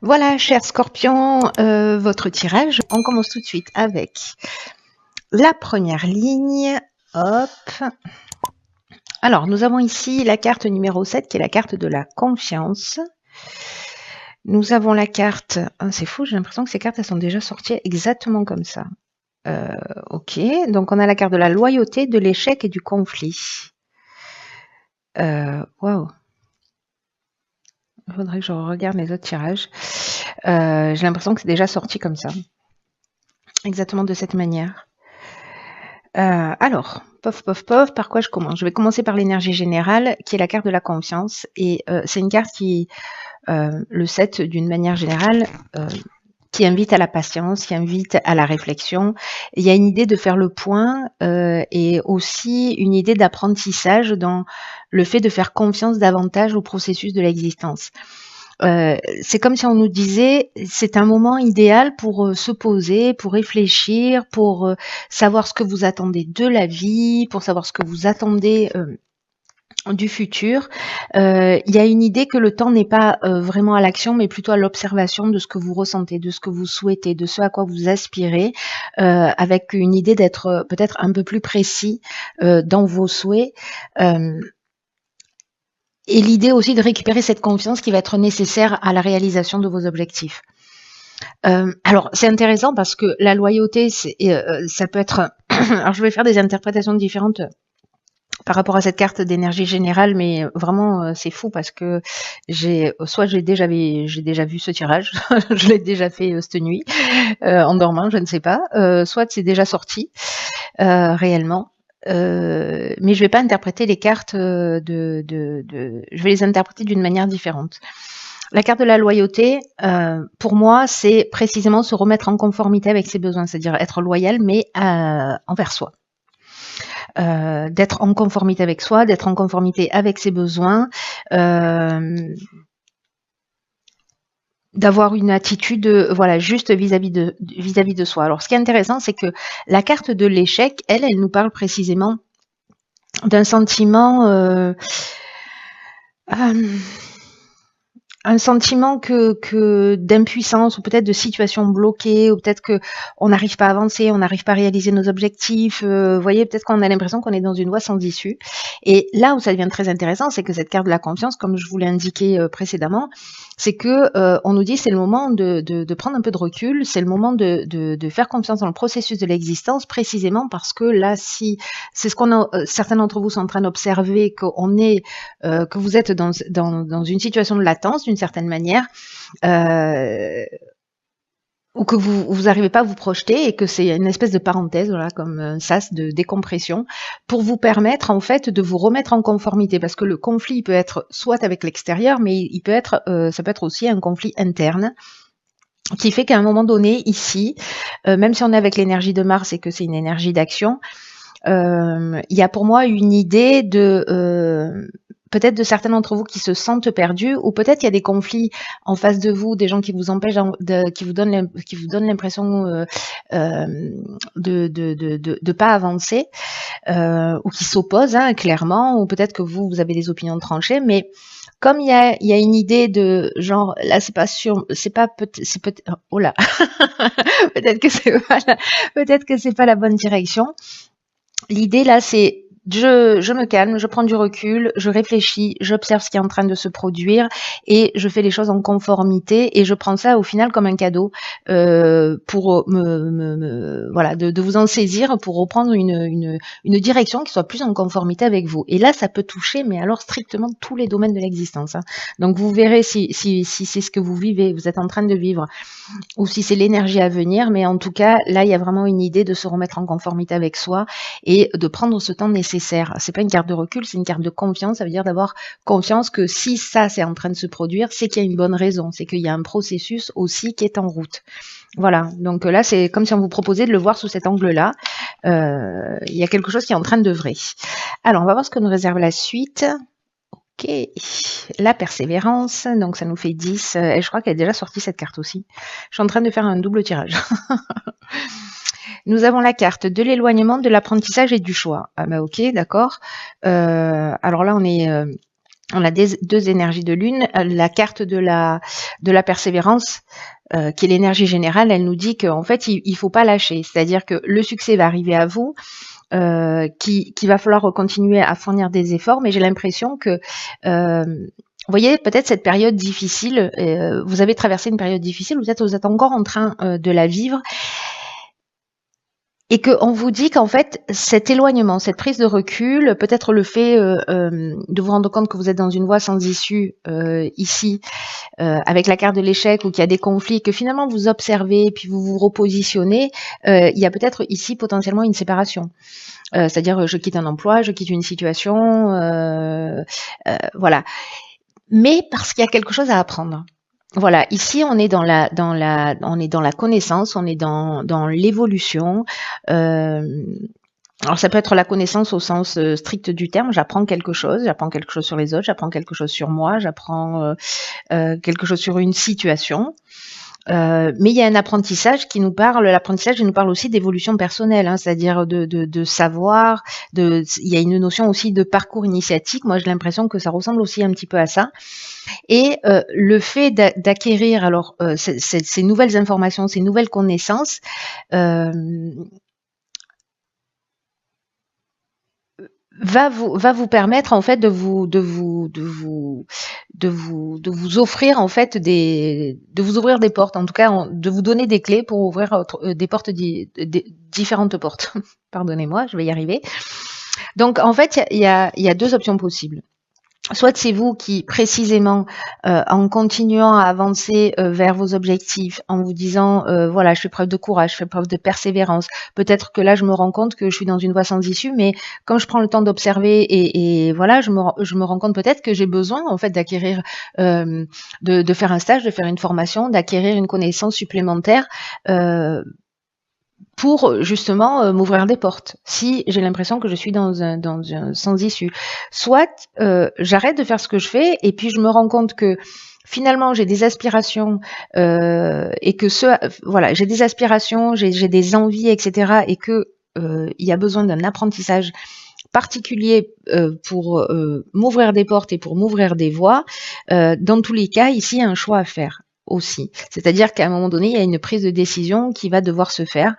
Voilà, cher Scorpion, votre tirage. On commence tout de suite avec la première ligne. Hop. Alors, nous avons ici la carte numéro 7, qui est la carte de la confiance. Nous avons la carte... Oh, c'est fou, j'ai l'impression que ces cartes, elles sont déjà sorties exactement comme ça. Ok, donc on a la carte de la loyauté, de l'échec et du conflit. Waouh. Il faudrait que je regarde les autres tirages. J'ai l'impression que c'est déjà sorti comme ça. Exactement de cette manière. Alors, pof, pof, pof, par quoi je commence? Je vais commencer par l'énergie générale, qui est la carte de la confiance. Et c'est une carte qui, le 7, d'une manière générale, qui invite à la patience, qui invite à la réflexion. Il y a une idée de faire le point et aussi une idée d'apprentissage dans le fait de faire confiance davantage au processus de l'existence. C'est comme si on nous disait, c'est un moment idéal pour se poser, pour réfléchir, pour savoir ce que vous attendez de la vie, pour savoir ce que vous attendez du futur. Il y a une idée que le temps n'est pas vraiment à l'action, mais plutôt à l'observation de ce que vous ressentez, de ce que vous souhaitez, de ce à quoi vous aspirez, avec une idée d'être peut-être un peu plus précis dans vos souhaits. Et l'idée aussi de récupérer cette confiance qui va être nécessaire à la réalisation de vos objectifs. Alors, c'est intéressant parce que la loyauté, ça peut être... Alors, je vais faire des interprétations différentes par rapport à cette carte d'énergie générale, mais vraiment, c'est fou parce que j'ai déjà vu ce tirage, je l'ai déjà fait cette nuit, en dormant, je ne sais pas, soit c'est déjà sorti réellement. Mais je vais pas interpréter les cartes je vais les interpréter d'une manière différente. La carte de la loyauté, pour moi, c'est précisément se remettre en conformité avec ses besoins, c'est-à-dire être loyal, mais envers soi. D'être en conformité avec soi, d'être en conformité avec ses besoins, d'avoir une attitude voilà juste vis-à-vis de soi. Alors ce qui est intéressant, c'est que la carte de l'échec, elle nous parle précisément d'un sentiment un sentiment que d'impuissance ou peut-être de situation bloquée ou peut-être que on n'arrive pas à avancer, on n'arrive pas à réaliser nos objectifs. Vous voyez, peut-être qu'on a l'impression qu'on est dans une voie sans issue. Et là où ça devient très intéressant, c'est que cette carte de la confiance, comme je vous l'ai indiqué précédemment, c'est que on nous dit c'est le moment de prendre un peu de recul, c'est le moment de faire confiance dans le processus de l'existence, précisément parce que là, si c'est ce qu'on a, certains d'entre vous sont en train d'observer, que vous êtes dans une situation de latence d'une certaine manière, ou que vous n'arrivez pas à vous projeter et que c'est une espèce de parenthèse, voilà, comme un sas de décompression, pour vous permettre en fait de vous remettre en conformité, parce que le conflit il peut être soit avec l'extérieur, mais il peut être, ça peut être aussi un conflit interne qui fait qu'à un moment donné, ici, même si on est avec l'énergie de Mars et que c'est une énergie d'action, il y a pour moi une idée de peut-être de certains d'entre vous qui se sentent perdus, ou peut-être il y a des conflits en face de vous, des gens qui vous empêchent, qui vous donnent l'impression de pas avancer, ou qui s'opposent clairement, ou peut-être que vous avez des opinions tranchées, mais comme il y a une idée de genre là c'est pas sûr, c'est peut-être oh là peut-être que c'est pas la bonne direction. L'idée là, c'est je me calme, je prends du recul, je réfléchis, j'observe ce qui est en train de se produire et je fais les choses en conformité et je prends ça au final comme un cadeau pour voilà de vous en saisir pour reprendre une direction qui soit plus en conformité avec vous. Et là, ça peut toucher, mais alors strictement tous les domaines de l'existence. Donc vous verrez si c'est ce que vous vivez, vous êtes en train de vivre, ou si c'est l'énergie à venir, mais en tout cas, là, il y a vraiment une idée de se remettre en conformité avec soi et de prendre ce temps nécessaire. C'est pas une carte de recul, c'est une carte de confiance. Ça veut dire d'avoir confiance que si ça, c'est en train de se produire, c'est qu'il y a une bonne raison, c'est qu'il y a un processus aussi qui est en route. Voilà, donc là, c'est comme si on vous proposait de le voir sous cet angle-là. Il y a quelque chose qui est en train d'œuvrer. Alors, on va voir ce que nous réserve la suite. Ok, la persévérance, donc ça nous fait 10, et je crois qu'elle est déjà sortie cette carte aussi. Je suis en train de faire un double tirage. Nous avons la carte de l'éloignement, de l'apprentissage et du choix. Ah bah ok, d'accord. Alors là, on est On a deux énergies de lune. La carte de la persévérance, qui est l'énergie générale, elle nous dit qu'en fait, il faut pas lâcher. C'est-à-dire que le succès va arriver à vous, qu'il va falloir continuer à fournir des efforts, mais j'ai l'impression que vous voyez, peut-être cette période difficile, vous avez traversé une période difficile, vous êtes encore en train de la vivre, et qu'on vous dit qu'en fait, cet éloignement, cette prise de recul, peut-être le fait de vous rendre compte que vous êtes dans une voie sans issue ici, avec la carte de l'échec, ou qu'il y a des conflits, que finalement vous observez et puis vous vous repositionnez, il y a peut-être ici potentiellement une séparation. C'est-à-dire je quitte un emploi, je quitte une situation, voilà. Mais parce qu'il y a quelque chose à apprendre. Voilà, ici on est dans la connaissance, on est dans l'évolution. Alors ça peut être la connaissance au sens strict du terme, j'apprends quelque chose sur les autres, j'apprends quelque chose sur moi, j'apprends quelque chose sur une situation. Mais il y a un apprentissage qui nous parle, l'apprentissage il nous parle aussi d'évolution personnelle, hein, c'est-à-dire de savoir, il y a une notion aussi de parcours initiatique. Moi j'ai l'impression que ça ressemble aussi un petit peu à ça. Et le fait d'acquérir alors ces nouvelles informations, ces nouvelles connaissances, va vous permettre en fait de vous offrir en fait de vous ouvrir des portes, en tout cas de vous donner des clés pour ouvrir des portes, différentes portes. Pardonnez-moi, je vais y arriver. Donc en fait il y a deux options possibles. Soit c'est vous qui, précisément, en continuant à avancer vers vos objectifs, en vous disant, voilà, je fais preuve de courage, je fais preuve de persévérance. Peut-être que là, je me rends compte que je suis dans une voie sans issue, mais comme je prends le temps d'observer et voilà, je me rends compte peut-être que j'ai besoin, en fait, d'acquérir, de faire un stage, de faire une formation, d'acquérir une connaissance supplémentaire, pour justement m'ouvrir des portes, si j'ai l'impression que je suis dans un sans issue. Soit j'arrête de faire ce que je fais et puis je me rends compte que finalement j'ai des aspirations et que voilà, j'ai des aspirations, j'ai des envies, etc. et que il y a besoin d'un apprentissage particulier pour m'ouvrir des portes et pour m'ouvrir des voies. Dans tous les cas, ici, il y a un choix à faire aussi. C'est-à-dire qu'à un moment donné, il y a une prise de décision qui va devoir se faire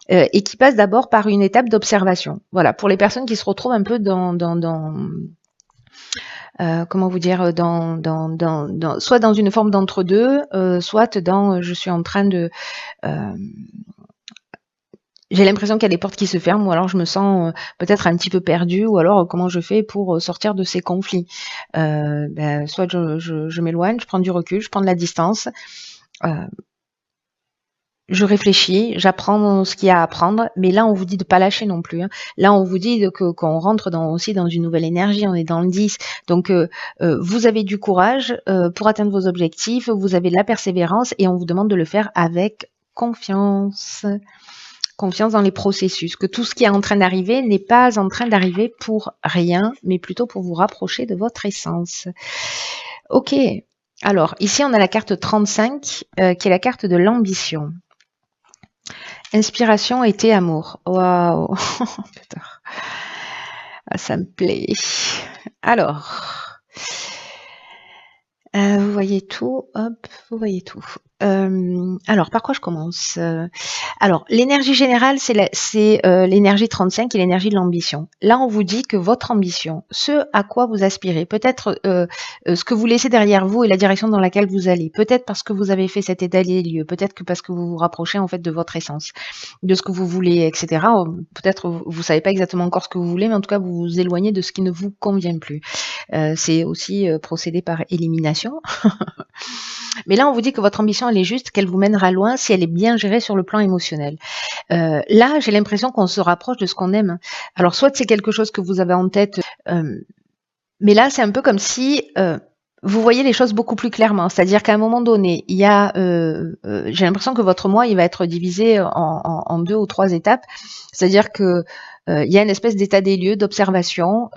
et qui passe d'abord par une étape d'observation. Voilà, pour les personnes qui se retrouvent un peu comment vous dire, soit dans une forme d'entre-deux, soit dans je suis en train de j'ai l'impression qu'il y a des portes qui se ferment, ou alors je me sens peut-être un petit peu perdue, ou alors comment je fais pour sortir de ces conflits. Soit je m'éloigne, je prends du recul, je prends de la distance, je réfléchis, j'apprends ce qu'il y a à apprendre, mais là on vous dit de pas lâcher non plus, hein. Là on vous dit qu'on rentre aussi dans une nouvelle énergie, on est dans le 10. Donc vous avez du courage pour atteindre vos objectifs, vous avez de la persévérance et on vous demande de le faire avec confiance. Confiance dans les processus, que tout ce qui est en train d'arriver n'est pas en train d'arriver pour rien, mais plutôt pour vous rapprocher de votre essence. Ok, alors ici on a la carte 35 qui est la carte de l'ambition. Inspiration, été, amour. Waouh. Putain. Ah, ça me plaît. Alors, vous voyez tout, hop, vous voyez tout. Alors, par quoi je commence? Alors, l'énergie générale, c'est l'énergie 35 et l'énergie de l'ambition. Là, on vous dit que votre ambition, ce à quoi vous aspirez, peut-être ce que vous laissez derrière vous et la direction dans laquelle vous allez, peut-être parce que vous avez fait cet état des lieux, peut-être que parce que vous vous rapprochez en fait de votre essence, de ce que vous voulez, etc. Peut-être vous savez pas exactement encore ce que vous voulez, mais en tout cas, vous vous éloignez de ce qui ne vous convient plus. C'est aussi procéder par élimination. Mais là, on vous dit que votre ambition, elle est juste, qu'elle vous mènera loin si elle est bien gérée sur le plan émotionnel. Là, j'ai l'impression qu'on se rapproche de ce qu'on aime. Alors, soit c'est quelque chose que vous avez en tête, mais là, c'est un peu comme si vous voyez les choses beaucoup plus clairement. C'est-à-dire qu'à un moment donné, il y a, j'ai l'impression que votre moi, il va être divisé en 2 ou 3 étapes. C'est-à-dire que il y a une espèce d'état des lieux, d'observation.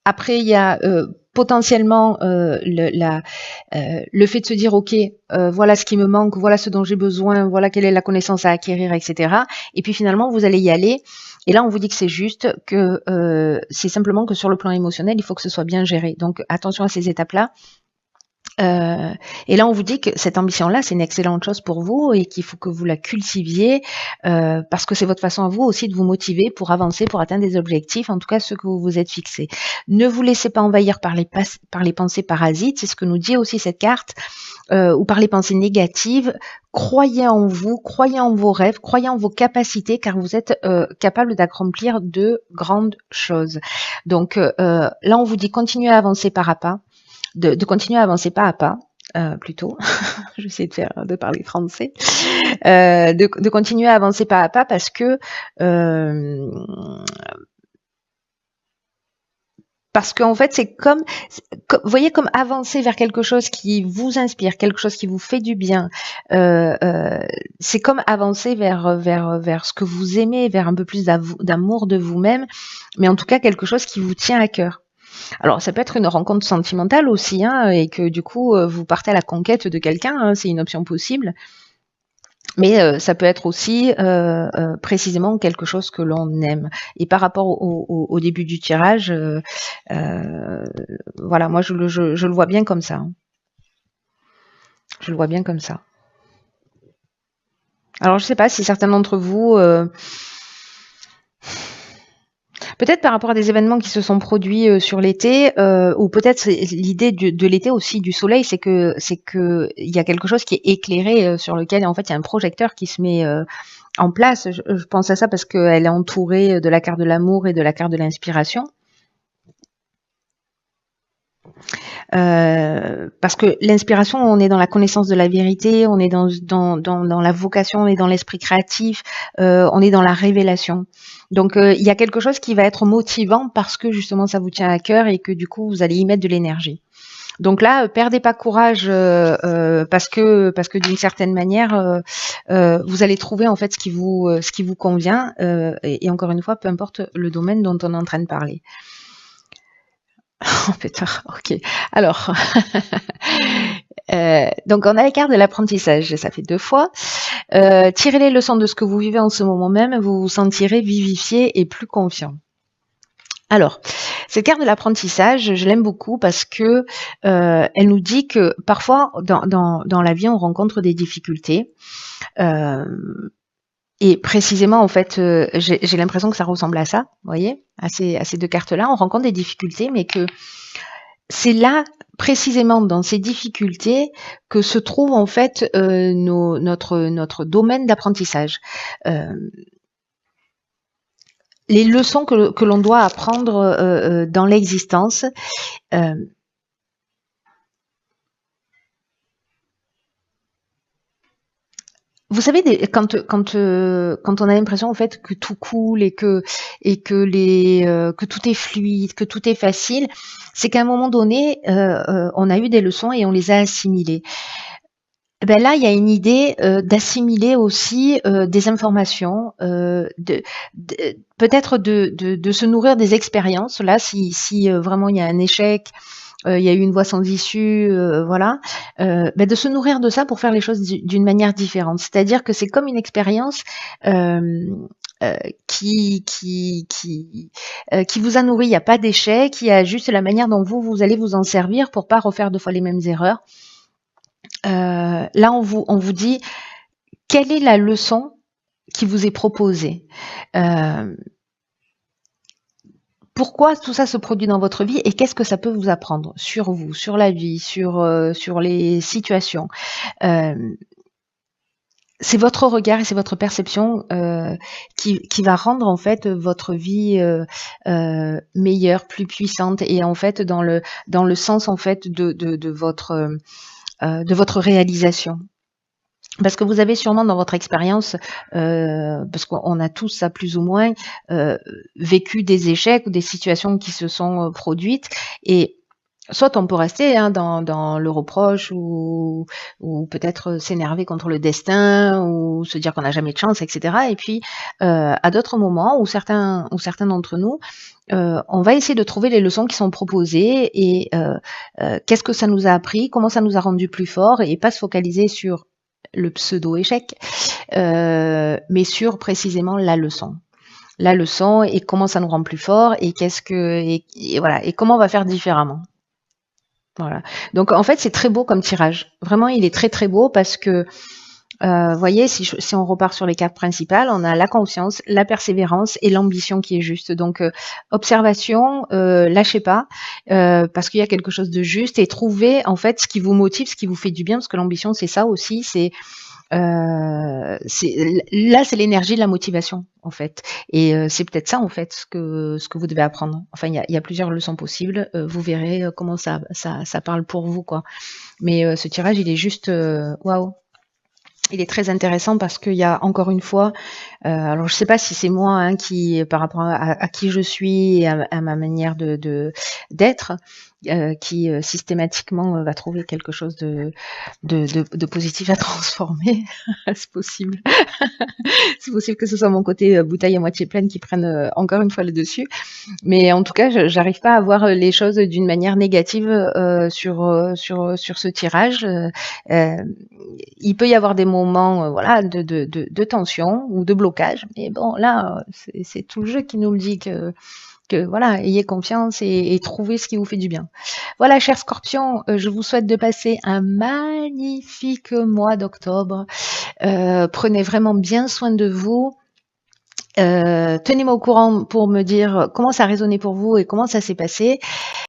Après, il y a potentiellement le fait de se dire, OK, voilà ce qui me manque, voilà ce dont j'ai besoin, voilà quelle est la connaissance à acquérir, etc. Et puis finalement, vous allez y aller. Et là, on vous dit que c'est juste, que c'est simplement que sur le plan émotionnel, il faut que ce soit bien géré. Donc, attention à ces étapes-là. Et là, on vous dit que cette ambition-là, c'est une excellente chose pour vous et qu'il faut que vous la cultiviez parce que c'est votre façon à vous aussi de vous motiver pour avancer, pour atteindre des objectifs, en tout cas ceux que vous vous êtes fixés. Ne vous laissez pas envahir par les pensées parasites, c'est ce que nous dit aussi cette carte, ou par les pensées négatives. Croyez en vous, croyez en vos rêves, croyez en vos capacités, car vous êtes capable d'accomplir de grandes choses. Donc là, on vous dit continuez à avancer pas à pas. De continuer à avancer pas à pas, plutôt. J'essaie de parler français. De continuer à avancer pas à pas parce que qu'en fait, c'est comme, vous voyez, comme avancer vers quelque chose qui vous inspire, quelque chose qui vous fait du bien. C'est comme avancer vers ce que vous aimez, vers un peu plus d'amour de vous-même, mais en tout cas quelque chose qui vous tient à cœur. Alors, ça peut être une rencontre sentimentale aussi, hein, et que du coup, vous partez à la conquête de quelqu'un, hein, c'est une option possible. Mais ça peut être aussi précisément quelque chose que l'on aime. Et par rapport au début du tirage, voilà, moi je le vois bien comme ça. Hein. Je le vois bien comme ça. Alors, je ne sais pas si certains d'entre vous... peut-être par rapport à des événements qui se sont produits sur l'été, ou peut-être l'idée de l'été aussi, du soleil, c'est que il y a quelque chose qui est éclairé sur lequel en fait il y a un projecteur qui se met en place. Je pense à ça parce qu'elle est entourée de la carte de l'amour et de la carte de l'inspiration. Parce que l'inspiration, on est dans la connaissance de la vérité, on est dans la vocation, on est dans l'esprit créatif, on est dans la révélation. Donc il y a quelque chose qui va être motivant parce que justement ça vous tient à cœur et que du coup vous allez y mettre de l'énergie. Donc là, perdez pas courage parce que d'une certaine manière, vous allez trouver en fait ce qui vous convient. Et encore une fois, peu importe le domaine dont on est en train de parler. Oh putain, ok. Alors, donc on a la carte de l'apprentissage, ça fait 2 fois. Tirez les leçons de ce que vous vivez en ce moment même, vous vous sentirez vivifié et plus confiant. Alors, cette carte de l'apprentissage, je l'aime beaucoup parce que elle nous dit que parfois dans la vie on rencontre des difficultés. Et précisément, en fait, j'ai l'impression que ça ressemble à ça, vous voyez, à ces 2 cartes-là. On rencontre des difficultés, mais que c'est là, précisément dans ces difficultés, que se trouve en fait notre domaine d'apprentissage. Les leçons que l'on doit apprendre dans l'existence. Vous savez, quand on a l'impression en fait que tout coule et que tout est fluide, que tout est facile, c'est qu'à un moment donné, on a eu des leçons et on les a assimilées. Ben là, il y a une idée d'assimiler aussi des informations, peut-être de se nourrir des expériences. Là, si vraiment il y a un échec, il y a eu une voie sans issue, voilà, de se nourrir de ça pour faire les choses d'une manière différente. C'est-à-dire que c'est comme une expérience qui vous a nourri. Il n'y a pas d'échec, il y a juste la manière dont vous allez vous en servir pour pas refaire 2 fois les mêmes erreurs. Là, on vous dit quelle est la leçon qui vous est proposée. Pourquoi tout ça se produit dans votre vie et qu'est-ce que ça peut vous apprendre sur vous, sur la vie, sur les situations. C'est votre regard et c'est votre perception qui va rendre en fait votre vie meilleure, plus puissante et en fait dans le sens en fait de votre réalisation. Parce que vous avez sûrement dans votre expérience, parce qu'on a tous ça plus ou moins, vécu des échecs ou des situations qui se sont produites et Soit on peut rester hein, dans le reproche ou peut-être s'énerver contre le destin ou se dire qu'on n'a jamais de chance, etc. Et puis à d'autres moments où certains d'entre nous, on va essayer de trouver les leçons qui sont proposées et qu'est-ce que ça nous a appris, comment ça nous a rendu plus forts et pas se focaliser sur le pseudo-échec, mais sur précisément la leçon et comment ça nous rend plus fort et et voilà et comment on va faire différemment. Voilà. Donc en fait, c'est très beau comme tirage. Vraiment, il est très très beau parce que, voyez, si on repart sur les cartes principales, on a la confiance, la persévérance et l'ambition qui est juste. Donc observation, lâchez pas parce qu'il y a quelque chose de juste et trouvez en fait ce qui vous motive, ce qui vous fait du bien parce que l'ambition c'est ça aussi, là, c'est l'énergie de la motivation, en fait. Et c'est peut-être ça, en fait, ce que vous devez apprendre. Enfin, il y a plusieurs leçons possibles. Vous verrez comment ça parle pour vous, quoi. Mais ce tirage, il est juste waouh. Il est très intéressant parce qu'il y a encore une fois, alors je sais pas si c'est moi hein, qui, par rapport à qui je suis et à ma manière d'être, qui systématiquement va trouver quelque chose de positif à transformer. C'est possible. C'est possible que ce soit mon côté bouteille à moitié pleine qui prenne encore une fois le dessus. Mais en tout cas, j'arrive pas à voir les choses d'une manière négative sur ce tirage. Il peut y avoir des moments voilà, de tension ou de blocage. Mais bon, là, c'est tout le jeu qui nous le dit que voilà, ayez confiance et trouvez ce qui vous fait du bien. Voilà, chers scorpions, je vous souhaite de passer un magnifique mois d'octobre. Prenez vraiment bien soin de vous. Tenez-moi au courant pour me dire comment ça a résonné pour vous et comment ça s'est passé.